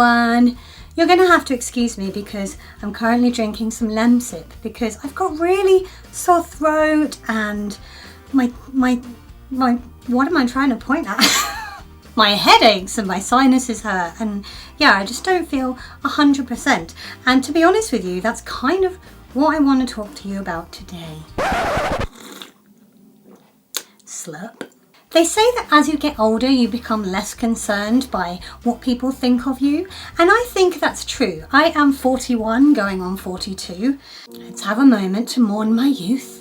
everyone! You're going to have to excuse me because I'm currently drinking some Lemsip because I've got really sore throat and my what am I trying to point at? My head aches and my sinuses hurt, and yeah, I just don't feel 100%. And to be honest with you, that's kind of what I want to talk to you about today. Slurp. They say that as you get older, you become less concerned by what people think of you. And I think that's true. I am 41, going on 42. Let's have a moment to mourn my youth.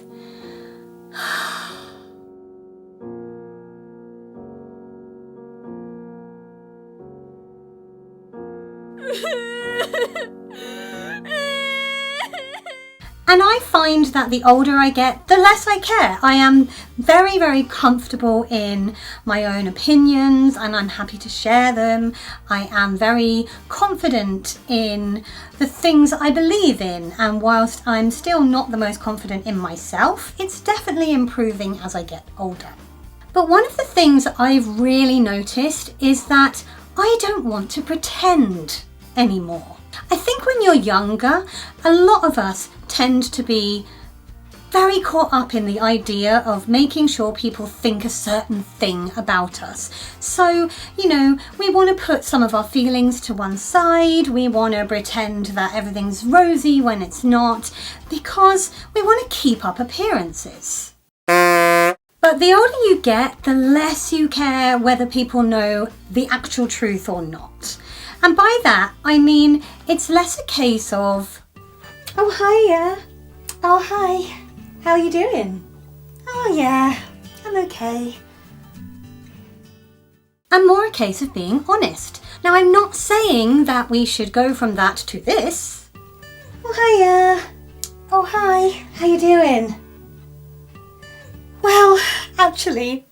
And I find that the older I get, the less I care. I am very, very comfortable in my own opinions and I'm happy to share them. I am very confident in the things I believe in. And whilst I'm still not the most confident in myself, it's definitely improving as I get older. But one of the things I've really noticed is that I don't want to pretend anymore. I think when you're younger, a lot of us tend to be very caught up in the idea of making sure people think a certain thing about us. So, you know, we want to put some of our feelings to one side. We want to pretend that everything's rosy when it's not, because we want to keep up appearances. But the older you get, the less you care whether people know the actual truth or not. And by that, I mean, it's less a case of, oh, hiya. Oh, hi. How are you doing? Oh, yeah, I'm okay. And more a case of being honest. Now, I'm not saying that we should go from that to this. Oh, hiya. Oh, hi. How you doing? Well, actually,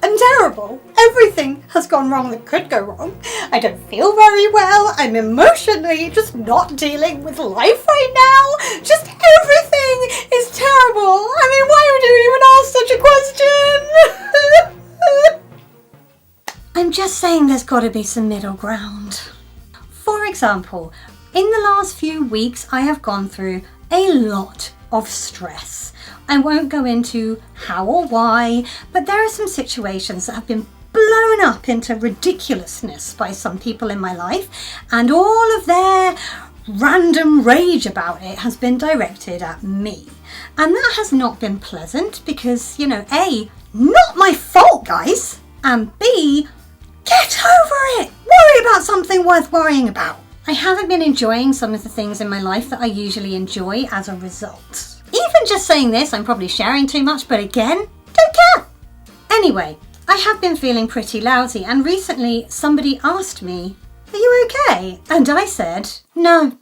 I'm terrible. Everything has gone wrong that could go wrong. I don't feel very well. I'm emotionally just not dealing with life right now. Just everything is terrible. I mean, why would you even ask such a question? I'm just saying there's got to be some middle ground. For example, in the last few weeks, I have gone through a lot of stress. I won't go into how or why, but there are some situations that have been blown up into ridiculousness by some people in my life, and all of their random rage about it has been directed at me. And that has not been pleasant because, you know, A, not my fault, guys, and B, get over it. Worry about something worth worrying about. I haven't been enjoying some of the things in my life that I usually enjoy as a result. Even just saying this, I'm probably sharing too much, but again, don't care. Anyway, I have been feeling pretty lousy, and recently somebody asked me, are you okay? And I said, no.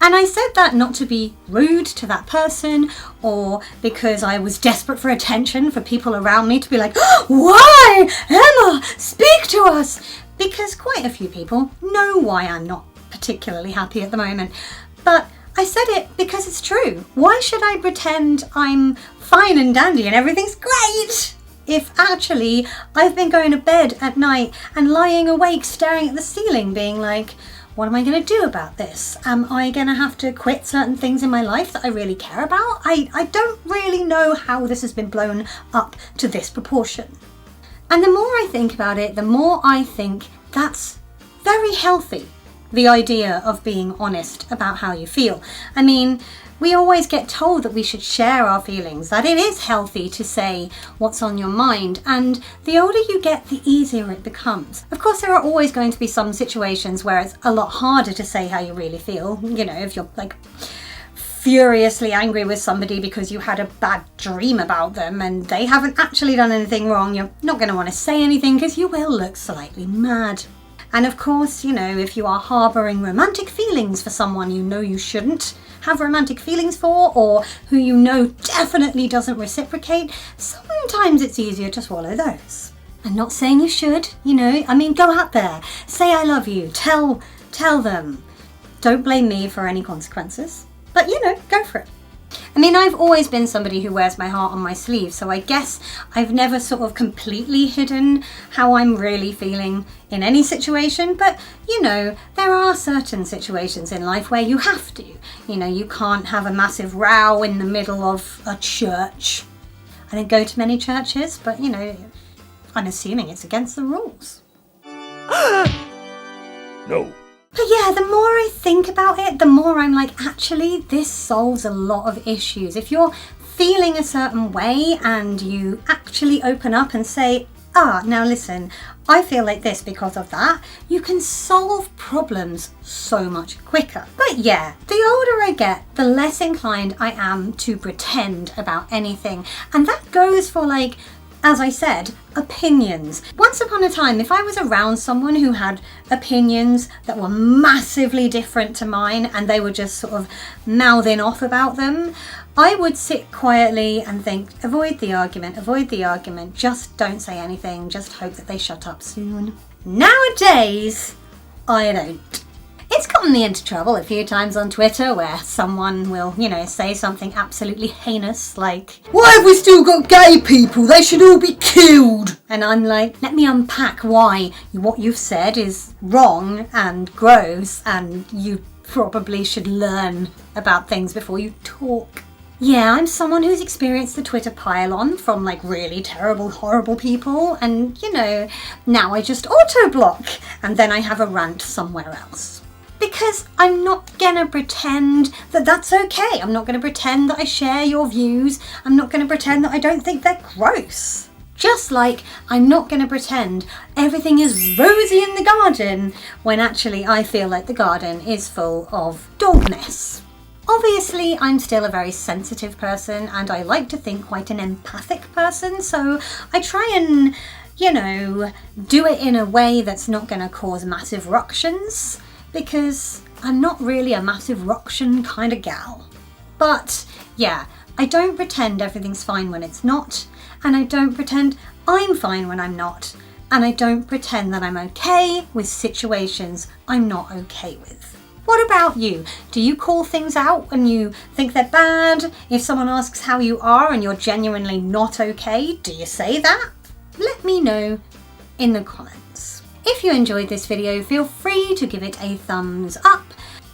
And I said that not to be rude to that person or because I was desperate for attention for people around me to be like, why? Emma, speak to us. Because quite a few people know why I'm not particularly happy at the moment. But I said it because it's true. Why should I pretend I'm fine and dandy and everything's great if actually I've been going to bed at night and lying awake staring at the ceiling being like, what am I going to do about this? Am I going to have to quit certain things in my life that I really care about? I don't really know how this has been blown up to this proportion. And the more I think about it, the more I think that's very healthy. The idea of being honest about how you feel. I mean, we always get told that we should share our feelings, that it is healthy to say what's on your mind, and the older you get, the easier it becomes. Of course, there are always going to be some situations where it's a lot harder to say how you really feel. You know, if you're like furiously angry with somebody because you had a bad dream about them and they haven't actually done anything wrong, you're not going to want to say anything because you will look slightly mad. And of course, you know, if you are harbouring romantic feelings for someone you know you shouldn't have romantic feelings for, or who you know definitely doesn't reciprocate, sometimes it's easier to swallow those. I'm not saying you should, you know, I mean, go out there, say I love you, tell them. Don't blame me for any consequences, but you know, go for it. I mean, I've always been somebody who wears my heart on my sleeve, so I guess I've never sort of completely hidden how I'm really feeling in any situation, but you know, there are certain situations in life where you have to. You know, you can't have a massive row in the middle of a church. I don't go to many churches, but you know, I'm assuming it's against the rules. No. But yeah, the more I think about it, the more I'm like, actually, this solves a lot of issues. If you're feeling a certain way and you actually open up and say, now listen, I feel like this because of that, you can solve problems so much quicker. But yeah, the older I get, the less inclined I am to pretend about anything. And that goes for, like, as I said, opinions. Once upon a time, if I was around someone who had opinions that were massively different to mine and they were just sort of mouthing off about them, I would sit quietly and think, avoid the argument, just don't say anything, just hope that they shut up soon. Nowadays, I don't. It's gotten me into trouble a few times on Twitter where someone will, you know, say something absolutely heinous like, "Why have we still got gay people? They should all be killed." And I'm like, let me unpack why what you've said is wrong and gross and you probably should learn about things before you talk. Yeah, I'm someone who's experienced the Twitter pile-on from like really terrible, horrible people, and you know, now I just auto-block and then I have a rant somewhere else. Because I'm not gonna pretend that that's okay. I'm not gonna pretend that I share your views. I'm not gonna pretend that I don't think they're gross. Just like I'm not gonna pretend everything is rosy in the garden when actually I feel like the garden is full of dog mess. Obviously, I'm still a very sensitive person and I like to think quite an empathic person, so I try and, you know, do it in a way that's not gonna cause massive ructions. Because I'm not really a massive ruction kind of gal. But yeah, I don't pretend everything's fine when it's not, and I don't pretend I'm fine when I'm not, and I don't pretend that I'm okay with situations I'm not okay with. What about you? Do you call things out when you think they're bad? If someone asks how you are and you're genuinely not okay, do you say that? Let me know in the comments. If you enjoyed this video, feel free to give it a thumbs up.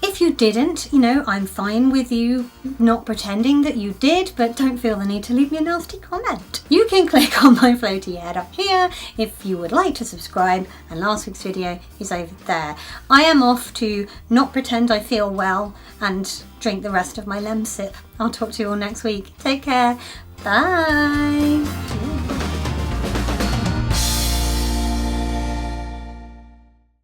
If you didn't, you know, I'm fine with you not pretending that you did, but don't feel the need to leave me a nasty comment. You can click on my floaty head up here if you would like to subscribe, and last week's video is over there. I am off to not pretend I feel well and drink the rest of my Lemsip. I'll talk to you all next week. Take care. Bye.